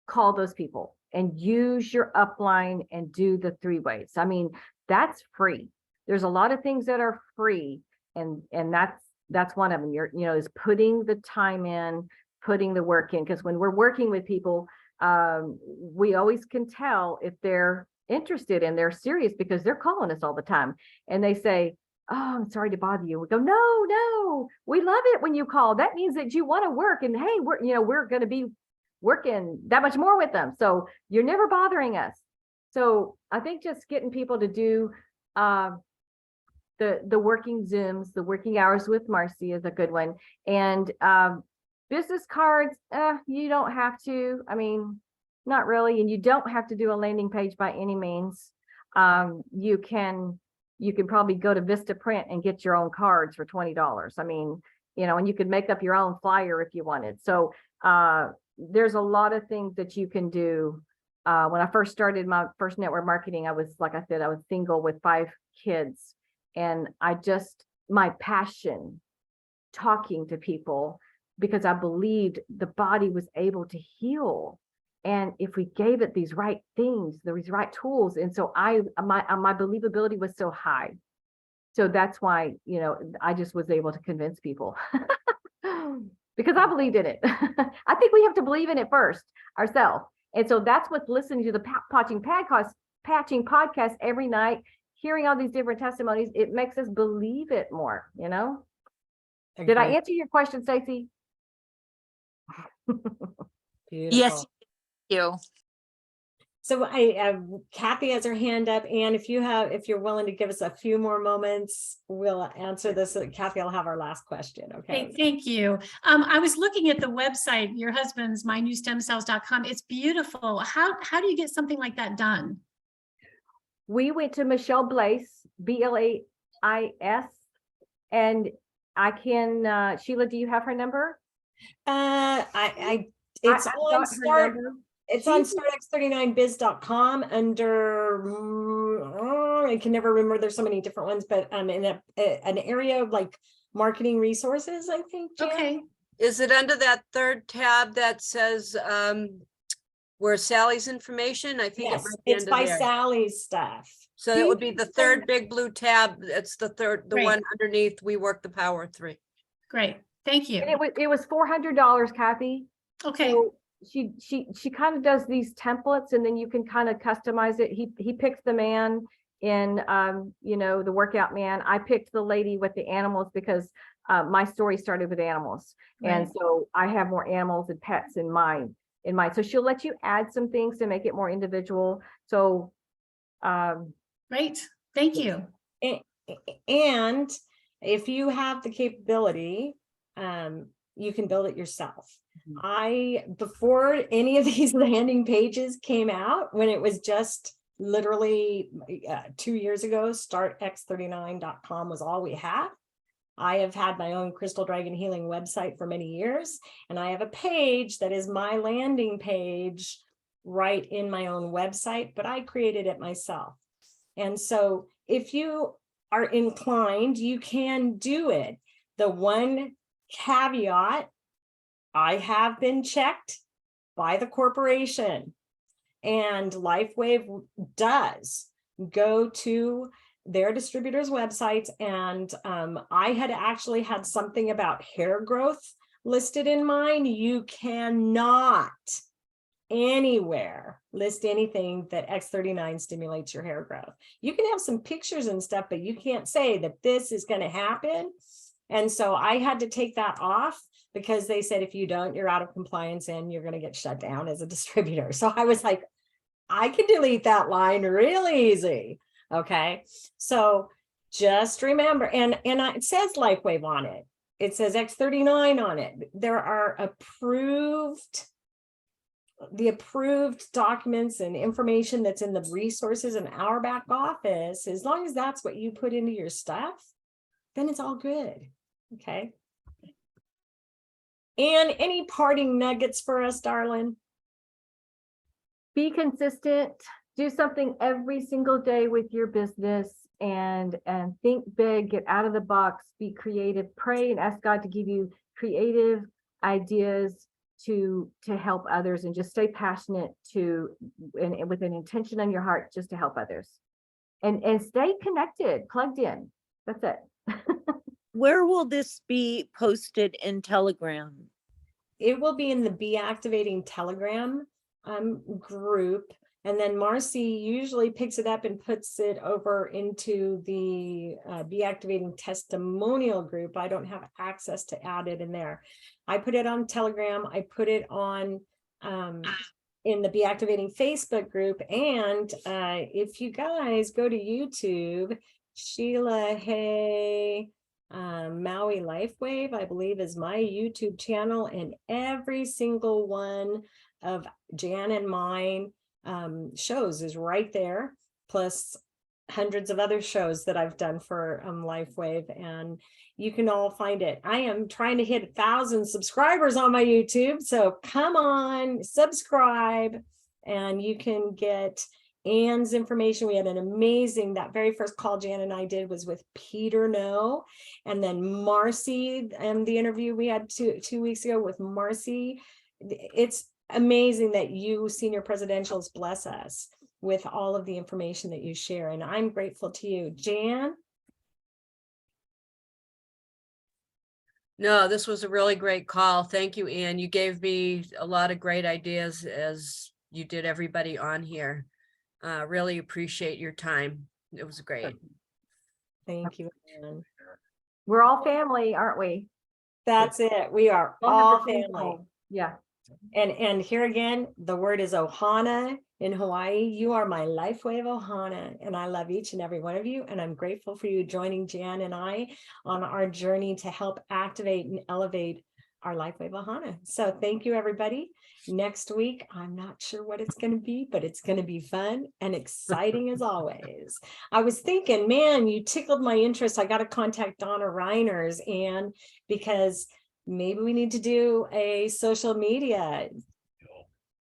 call those people and use your upline and do the 3 ways. I mean, that's free. There's a lot of things that are free, and that's one of them. Is putting the time in, putting the work in, because when we're working with people, we always can tell if they're interested and they're serious, because they're calling us all the time and they say, oh, I'm sorry to bother you. We go, no, we love it when you call. That means that you want to work, and hey, we're going to be working that much more with them. So you're never bothering us. So I think just getting people to do the working Zooms, the working hours with Marcy is a good one. And business cards, you don't have to. I mean, not really. And you don't have to do a landing page by any means. You can probably go to Vista Print and get your own cards for $20. I mean, and you could make up your own flyer if you wanted. So there's a lot of things that you can do. When I first started my first network marketing, I was, like I said, I was single with 5 kids. And my passion talking to people, because I believed the body was able to heal. And if we gave it these right things, these right tools. And so my believability was so high. So that's why, I just was able to convince people because I believed in it. I think we have to believe in it first ourselves. And so that's what's listening to the patching podcast every night, hearing all these different testimonies. It makes us believe it more, Did I answer your question, Stacey? Beautiful. Yes, you. So Kathy has her hand up, and if you're willing to give us a few more moments, we'll answer this. Kathy will have our last question. Okay. Thank you. I was looking at the website, your husband's mynewstemcells.com. It's beautiful. How do you get something like that done? We went to Michelle Blaise, Blais, And I can, Sheila, do you have her number? It's I've on got her start. number. It's on startx39biz.com under, I can never remember, there's so many different ones, but in an area of like marketing resources, I think. Jan. Okay, Is it under that third tab that says where Sally's information? I think it Yes, might be it's under by there. Sally's stuff. So it would be the third big blue tab. It's the third, the Great. one underneath We Work the Power of Three. great. Thank you. And it was $400, Kathy. Okay, So she kind of does these templates, and then you can kind of customize it. He picks the man in you know, the workout man. I picked the lady with the animals because my story started with animals. And Right. so I have more animals and pets in mind. So she'll let you add some things to make it more individual. So great. Thank you. And if you have the capability, you can build it yourself. Before any of these landing pages came out, when it was just literally 2 years ago, startx39.com was all we had. I have had my own Crystal Dragon Healing website for many years, and I have a page that is my landing page right in my own website, but I created it myself. And so if you are inclined, you can do it. The one caveat, I have been checked by the corporation, and LifeWave does go to their distributors' websites. And I had actually had something about hair growth listed in mine. You cannot anywhere list anything that X39 stimulates your hair growth. You can have some pictures and stuff, but you can't say that this is going to happen. And so I had to take that off, because they said, if you don't, you're out of compliance and you're going to get shut down as a distributor. So I was like, I can delete that line really easy. Okay. So just remember, and it says LifeWave on it. It says X39 on it. There are the approved documents and information that's in the resources in our back office. As long as that's what you put into your stuff, then it's all good. Okay. And any parting nuggets for us, darling? be consistent, do something every single day with your business, and think big, get out of the box, be creative, pray and ask God to give you creative ideas to help others, and just stay passionate and with an intention on your heart just to help others, and stay connected, plugged in. That's it. Where will this be posted in Telegram? It will be in the Be Activating Telegram group. And then Marcy usually picks it up and puts it over into the Be Activating Testimonial group. I don't have access to add it in there. I put it on Telegram. I put it on in the Be Activating Facebook group. And if you guys go to YouTube, Sheila, hey, Maui LifeWave, I believe, is my YouTube channel, and every single one of Jan and mine shows is right there, plus hundreds of other shows that I've done for LifeWave, and you can all find it. I am trying to hit 1,000 subscribers on my YouTube, so come on, subscribe, and you can get Ann's information. We had an amazing, that very first call Jan and I did was with Peter No, and then Marcy, and the interview we had two weeks ago with Marcy. It's amazing that you senior presidentials bless us with all of the information that you share, and I'm grateful to you. Jan? No, this was a really great call. Thank you, Ann. You gave me a lot of great ideas, as you did everybody on here. Really appreciate your time. It was great. Thank you, Ann. We're all family, aren't we? That's it. We are all family. Yeah. And here again, the word is Ohana in Hawaii. You are my LifeWave Ohana, and I love each and every one of you. And I'm grateful for you joining Jan and I on our journey to help activate and elevate our LifeWave Ohana. So thank you, everybody. Next week, I'm not sure what it's going to be, but it's going to be fun and exciting as always. I was thinking, man, you tickled my interest. I got to contact Donna Reiners, and because maybe we need to do a social media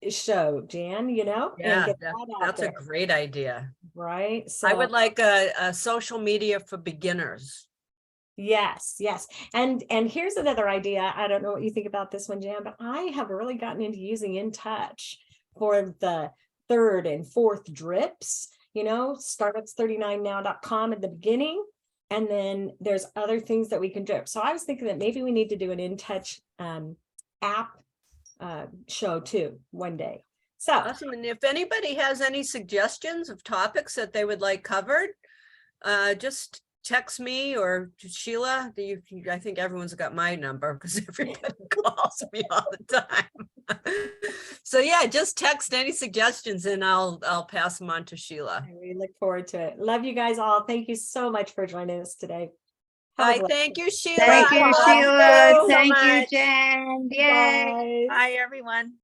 show, Jan, and Yeah, get that out that's a there, great idea. right? So I would like a social media for beginners. yes, yes. And here's another idea. I don't know what you think about this one, Jan, but I have really gotten into using In Touch for the third and fourth drips, starbucks39now.com at the beginning. And then there's other things that we can drip. So I was thinking that maybe we need to do an In Touch app show too one day. So Awesome. And if anybody has any suggestions of topics that they would like covered, just text me or Sheila. I think everyone's got my number because everybody calls me all the time. So yeah, just text any suggestions and I'll pass them on to Sheila. we look forward to it. Love you guys all. Thank you so much for joining us today. Have a Bye. blessed Thank you, Sheila. Thank you, I love Sheila. you so Thank you, much. Jen. Yay. Bye. Bye, everyone.